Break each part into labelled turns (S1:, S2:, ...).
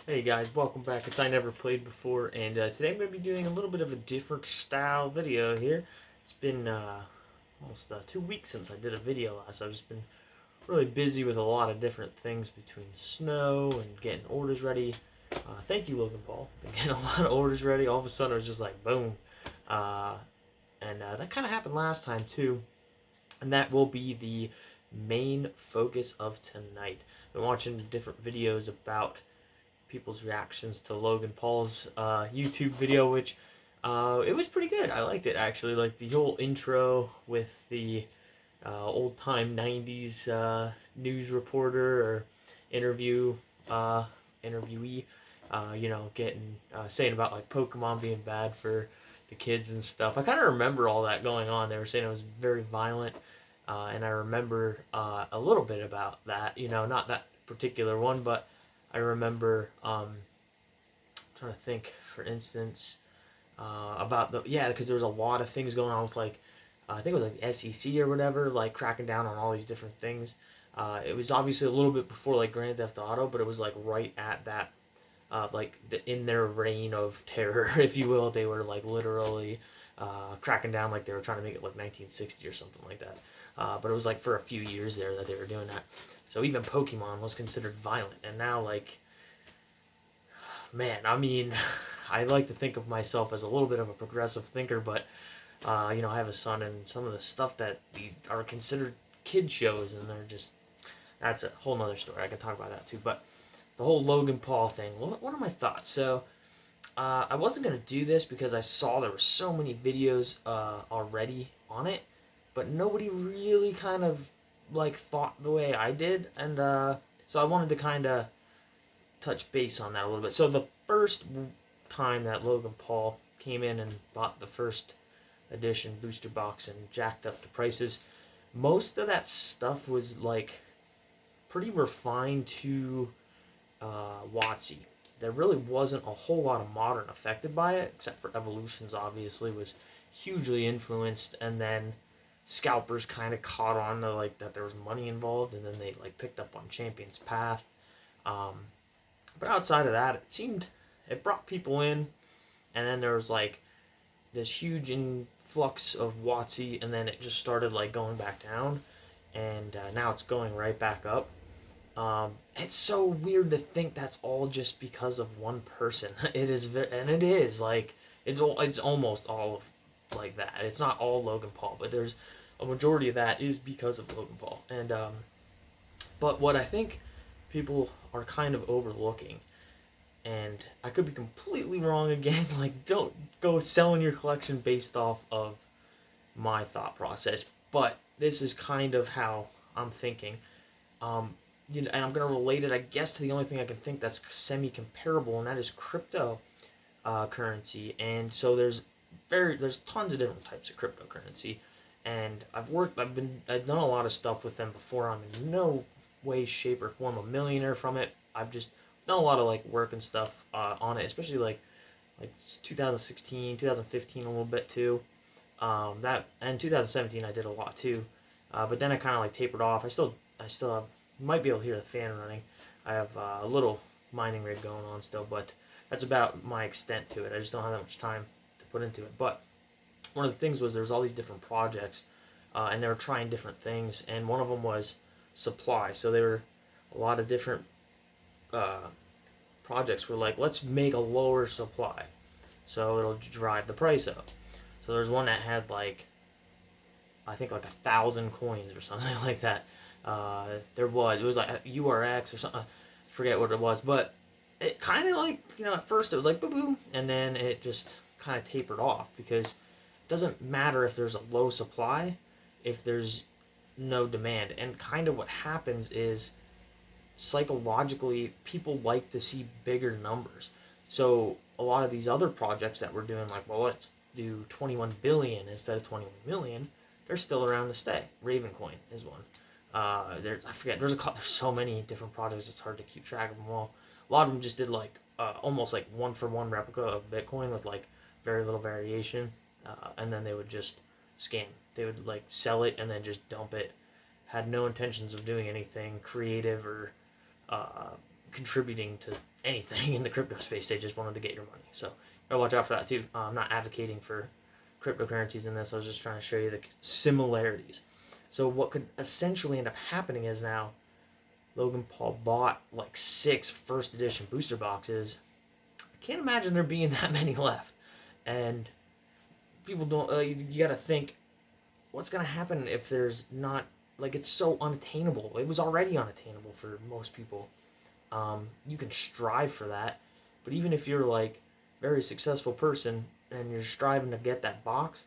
S1: Hey guys, welcome back. It's I Never Played Before, and today I'm going to be doing a little bit of a different style video here. It's been almost 2 weeks since I did a video last. I've just been really busy with a lot of different things between snow and getting orders ready. Thank you, Logan Paul. Been getting a lot of orders ready. All of a sudden, it was just like boom, uh, and that kind of happened last time too. And that will be the main focus of tonight. I've been watching different videos about people's reactions to Logan Paul's YouTube video, which it was pretty good. I liked it actually. Like the whole intro with the old time '90s news reporter or interview interviewee, getting saying about like Pokemon being bad for the kids and stuff. I kind of remember all that going on. They were saying it was very violent, and I remember a little bit about that. Not that particular one, but I remember trying to think, for instance, about because there was a lot of things going on with like I think it was like the SEC or whatever, like cracking down on all these different things. It was obviously a little bit before like Grand Theft Auto, but it was like right at that in their reign of terror, if you will. They were like literally cracking down, like they were trying to make it like 1960 or something like that. But it was like for a few years there that they were doing that. So even Pokemon was considered violent, and now like, man, I mean, I like to think of myself as a little bit of a progressive thinker, but I have a son, and some of the stuff that these are considered kid shows, and they're just that's a whole nother story. I can talk about that too. But the whole Logan Paul thing. What are my thoughts? So I wasn't gonna do this because I saw there were so many videos already on it, but nobody really kind of like thought the way I did, and so I wanted to kind of touch base on that a little bit. So the first time that Logan Paul came in and bought the first edition booster box and jacked up the prices, most of that stuff was like pretty refined to WotC. There really wasn't a whole lot of modern affected by it, except for Evolutions obviously was hugely influenced, and then scalpers kind of caught on to like that there was money involved, and then they like picked up on Champion's Path. Um, but outside of that, it brought people in, and then there was like this huge influx of WotC, and then it just started like going back down, and now it's going right back up. It's so weird to think that's all just because of one person. And it is like it's almost all of like that. It's not all Logan Paul, but there's a majority of that is because of Logan Paul. And but what I think people are kind of overlooking, and I could be completely wrong again. Like, don't go selling your collection based off of my thought process, but this is kind of how I'm thinking. Um, and I'm gonna relate it, I guess, to the only thing I can think that's semi-comparable, and that is crypto currency. And so there's tons of different types of cryptocurrency, and I've done a lot of stuff with them before. I'm in no way, shape, or form a millionaire from it. I've just done a lot of like work and stuff on it, especially like 2016, 2015, a little bit too. That and 2017 I did a lot too, but then I kind of like tapered off. I still have, you might be able to hear the fan running. I have a little mining rig going on still, but that's about my extent to it. I just don't have that much time to put into it. But one of the things was there was all these different projects, and they were trying different things, and one of them was supply. So there were a lot of different uh, projects were like, let's make a lower supply, so it'll drive the price up. So there's one that had like I think like 1,000 coins or something like that. It was like URX or something. I forget what it was, but it kind of like at first it was like boom boom, and then it just kind of tapered off because it doesn't matter if there's a low supply if there's no demand. And kind of what happens is psychologically people like to see bigger numbers. So a lot of these other projects that we're doing, like, well, let's do 21 billion instead of 21 million, they're still around to stay. Ravencoin is one. There's I forget. There's so many different projects. It's hard to keep track of them all. A lot of them just did like almost like one for one replica of Bitcoin with like very little variation, and then they would just scam. They would like sell it and then just dump it. Had no intentions of doing anything creative or uh, contributing to anything in the crypto space. They just wanted to get your money. So gotta watch out for that too. I'm not advocating for cryptocurrencies in this. I was just trying to show you the similarities. So what could essentially end up happening is now Logan Paul bought like 6 first edition booster boxes. I can't imagine there being that many left. And people don't, you gotta think, what's gonna happen if there's not, like, it's so unattainable. It was already unattainable for most people. You can strive for that, but even if you're like a very successful person and you're striving to get that box,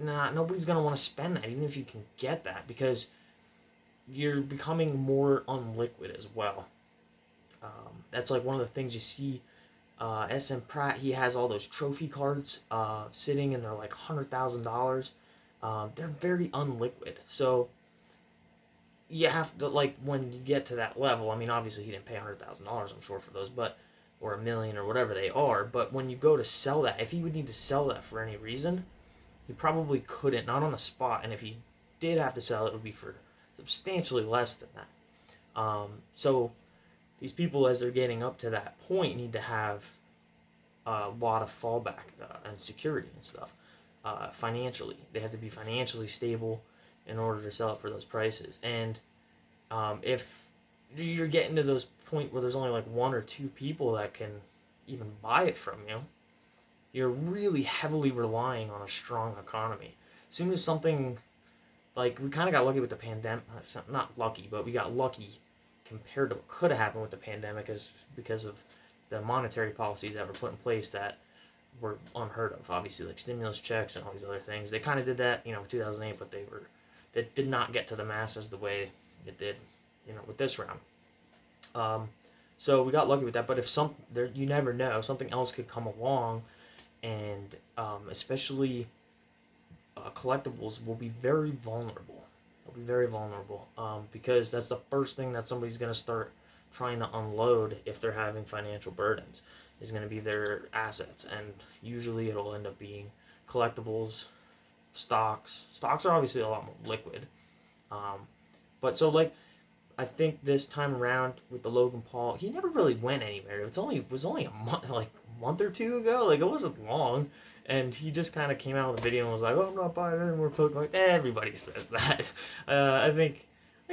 S1: nobody's gonna want to spend that, even if you can get that, because you're becoming more unliquid as well. That's like one of the things you see. SM Pratt, he has all those trophy cards sitting, and they're like $100,000. They're very unliquid, so you have to, like, when you get to that level, I mean, obviously he didn't pay $100,000, I'm sure, for those, but, or $1 million or whatever they are, but when you go to sell that, if he would need to sell that for any reason, he probably couldn't, not on the spot, and if he did have to sell it, it would be for substantially less than that. So these people, as they're getting up to that point, need to have a lot of fallback and security and stuff. Financially, they have to be financially stable in order to sell it for those prices. And if you're getting to those point where there's only like 1 or 2 people that can even buy it from you, you're really heavily relying on a strong economy. As soon as something, like, we kind of got lucky with the pandemic, not lucky, but we got lucky compared to what could have happened with the pandemic, is because of the monetary policies that were put in place that were unheard of. Obviously, like stimulus checks and all these other things. They kind of did that, in 2008, but they did not get to the masses the way it did, with this round. So we got lucky with that. But if you never know, something else could come along, and especially collectibles will be very vulnerable. They'll be very vulnerable because that's the first thing that somebody's going to start trying to unload if they're having financial burdens, is going to be their assets. And usually it'll end up being collectibles, stocks. Stocks are obviously a lot more liquid. But so, like, I think this time around with the Logan Paul, he never really went anywhere. It was only a month or 2 ago. Like, it wasn't long. And he just kind of came out with a video and was like, "Oh, I'm not buying any more Pokemon." Everybody says that. I think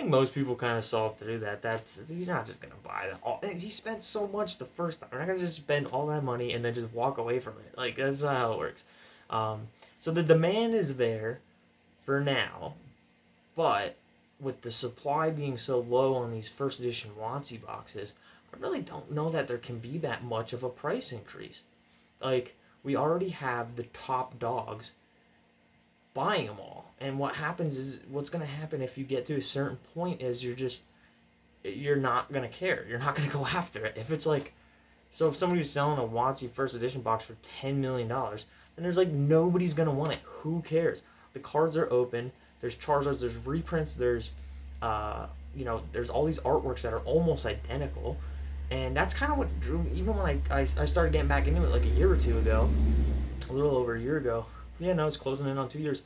S1: most people kind of saw through that. You're not just gonna buy that. He spent so much the first time. You're not gonna just spend all that money and then just walk away from it. Like, that's not how it works. So the demand is there for now, but with the supply being so low on these first edition WotC boxes, I really don't know that there can be that much of a price increase. Like, we already have the top dogs buying them all. And what's going to happen if you get to a certain point is you're not going to care. You're not going to go after it. If it's like, so if somebody's selling a WotC first edition box for $10 million, then there's like, nobody's going to want it. Who cares? The cards are open. There's Charizards, there's reprints, there's all these artworks that are almost identical. And that's kind of what drew me, even when I started getting back into it like a year or 2 ago, a little over a year ago. Yeah, no, it's closing in on 2 years.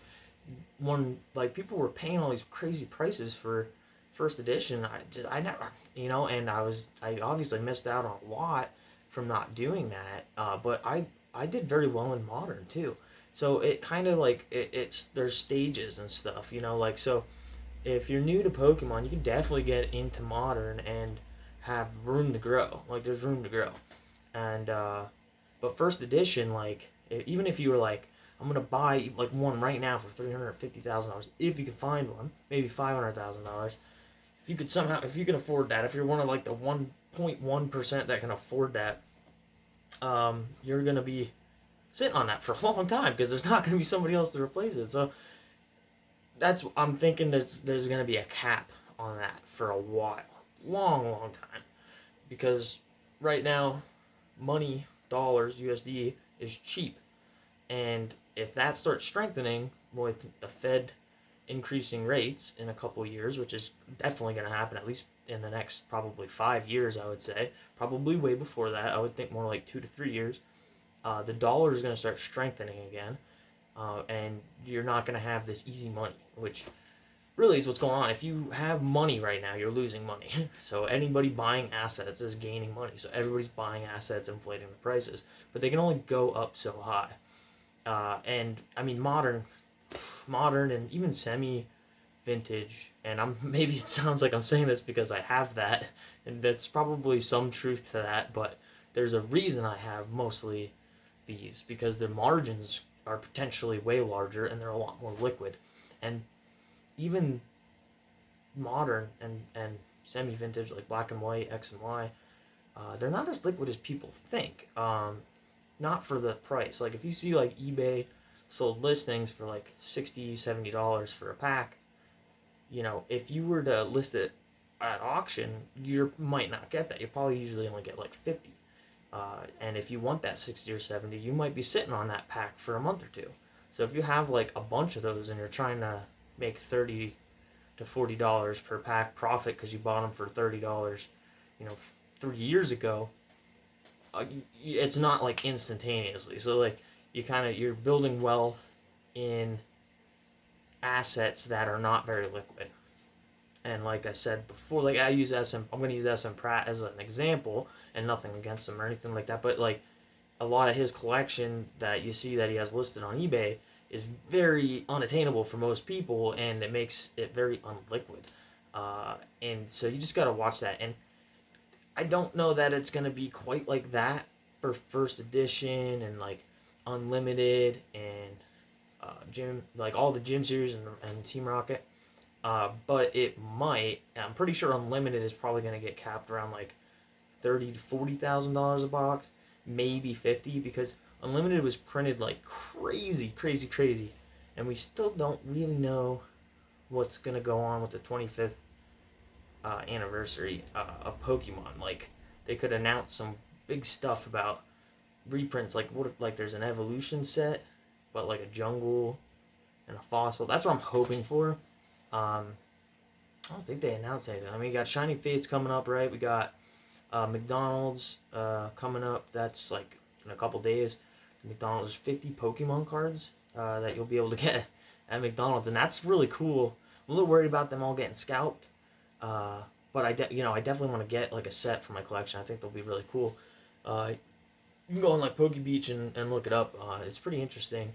S1: When, like, people were paying all these crazy prices for first edition, I never, and I obviously missed out on a lot from not doing that. But I did very well in modern too. So it kind of like, there's stages and stuff, like, so if you're new to Pokemon, you can definitely get into modern and have room to grow. Like, there's room to grow. And but first edition, like, even if you were like, I'm gonna buy like one right now for $350,000, if you can find one, maybe $500,000, if you can afford that, if you're one of like the 1.1% that can afford that, you're gonna be sitting on that for a long time, because there's not gonna be somebody else to replace it. So I'm thinking there's gonna be a cap on that for a while. Long time, because right now money, dollars, USD, is cheap, and if that starts strengthening with the Fed increasing rates in a couple of years, which is definitely going to happen at least in the next probably 5 years, I would say, probably way before that, I would think more like 2 to 3 years, the dollar is going to start strengthening again, and you're not going to have this easy money, which really is what's going on. If you have money right now, you're losing money. So anybody buying assets is gaining money. So everybody's buying assets, inflating the prices, but they can only go up so high. And I mean, modern, and even semi vintage. And I'm maybe it sounds like I'm saying this because I have that, and that's probably some truth to that. But there's a reason I have mostly these because their margins are potentially way larger and they're a lot more liquid. And even modern and semi vintage like black and white, X and Y, they're not as liquid as people think. Not for the price. Like if you see like eBay sold listings for like $60, $70 for a pack, if you were to list it at auction, you might not get that. You probably usually only get like 50. And if you want that 60 or 70, you might be sitting on that pack for a month or two. So if you have like a bunch of those and you're trying to make $30 to $40 per pack profit because you bought them for $30, 3 years ago, it's not like instantaneously. So like you're building wealth in assets that are not very liquid. And like I said before, like I'm going to use SM Pratt as an example, and nothing against him or anything like that. But like a lot of his collection that you see that he has listed on eBay is very unattainable for most people, and it makes it very unliquid. And so you just got to watch that. And I don't know that it's going to be quite like that for first edition and like unlimited and gym, like all the gym series and Team Rocket. But it might. I'm pretty sure Unlimited is probably going to get capped around like $30,000 to $40,000 a box, maybe 50, because Unlimited was printed like crazy, crazy, crazy, and we still don't really know what's going to go on with the 25th anniversary of Pokemon. Like they could announce some big stuff about reprints. Like what if like there's an evolution set, but like a jungle and a fossil. That's what I'm hoping for. I don't think they announced anything. I mean, we got Shiny Fates coming up, right? We got McDonald's coming up. That's like in a couple days. McDonald's 50 Pokemon cards that you'll be able to get at McDonald's, and that's really cool. I'm a little worried about them all getting scalped, but I definitely want to get like a set for my collection. I think they'll be really cool. You can go on like Poke Beach and look it up. It's pretty interesting.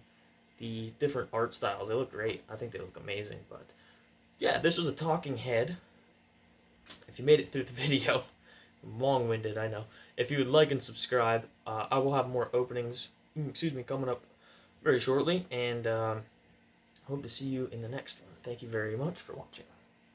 S1: The different art styles, they look great. I think they look amazing. But yeah, this was a talking head. If you made it through the video, I'm long-winded, I know. If you would like and subscribe, I will have more openings, coming up very shortly, and hope to see you in the next one. Thank you very much for watching.